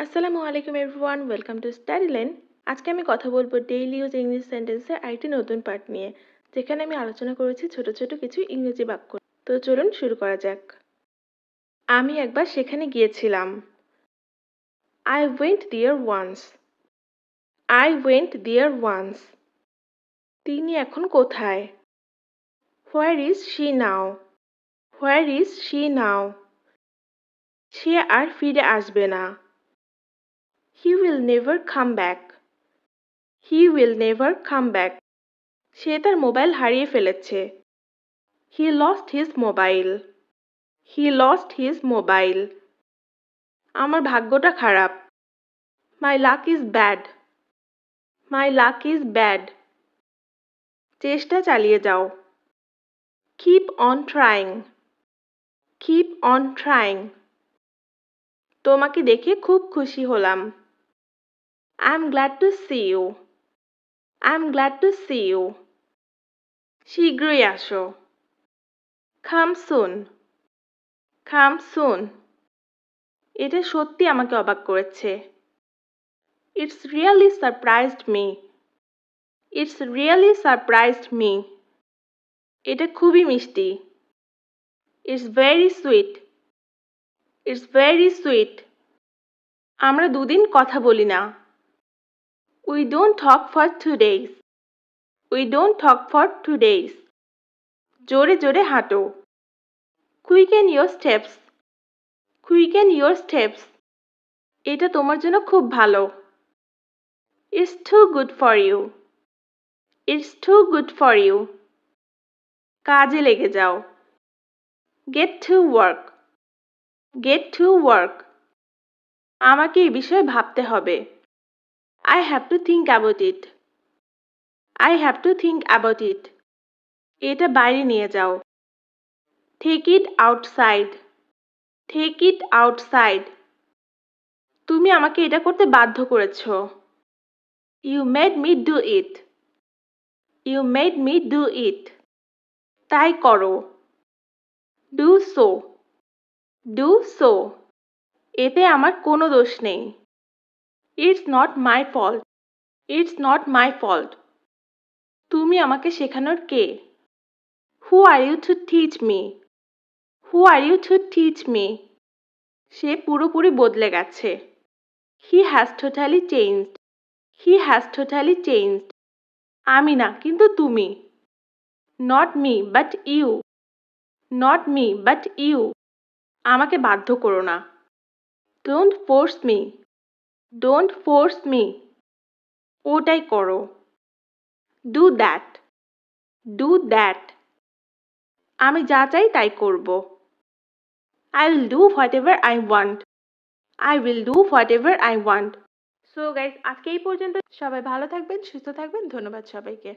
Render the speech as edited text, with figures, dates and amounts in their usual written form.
আসসালামু আলাইকুম everyone, welcome to স্টাডিলাইন। আজকে আমি কথা বলবো ডেইলি ইউজ ইংলিশ সেন্টেন্সের আরেকটি নতুন পার্ট নিয়ে, যেখানে আমি আলোচনা করেছি ছোট ছোট কিছু ইংরেজি বাক্য। তো চলুন শুরু করা যাক। আমি একবার সেখানে গিয়েছিলাম। I went there once. I went there once. তিনি এখন কোথায়? Where is she now? Where is she now? সে আর ফিরে আসবে না। He will never come back. He will never come back. সে তার মোবাইল হারিয়ে ফেলেছে। He lost his mobile. He lost his mobile. আমার ভাগ্যটা খারাপ। My luck is bad. My luck is bad. চেষ্টা চালিয়ে যাও। Keep on trying. Keep on trying. তোমাকে দেখে খুব খুশি হলাম। I'm glad to see you. I'm glad to see you. শীঘ্রই আসো। Come soon. Come soon. এটা সত্যি আমাকে অবাক করেছে। It's really surprised me. It's really surprised me. এটা খুবই মিষ্টি। It's very sweet. It's very sweet. আমরা দুদিন কথা বলি না। We don't talk for 2 days. We don't talk for 2 days. জোরে জোরে হাঁটো। Quicken your steps. Quicken your steps. এটা তোমার জন্য খুব ভালো। It's too good for you. It's too good for you. কাজে লেগে যাও। Get to work. Get to work. আমাকে এই বিষয়ে ভাবতে হবে। I have to think about it. I have to think about it. এটা বাইরে নিয়ে যাও। Take it outside. Take it outside. তুমি আমাকে এটা করতে বাধ্য করেছো। You made me do it. You made me do it. তাই করো। Do so. Do so. এতে আমার কোনো দোষ নেই। It's not my fault. It's not my fault. তুমি আমাকে শেখানোর কে? Who are you to teach me? Who are you to teach me? সে পুরোপুরি বদলে গেছে। He has totally changed. He has totally changed. আমি না, কিন্তু তুমি। Not me, but you. Not me, but you. আমাকে বাধ্য করো না। Don't force me. Don't force me. ওটাই করো। Do that. Do that. আমি যা চাই তাই করব। I will do whatever I want. I will do whatever I want. So guys, আজকে এই পর্যন্ত। সবাই ভালো থাকবেন, সুস্থ থাকবেন। ধন্যবাদ সবাইকে।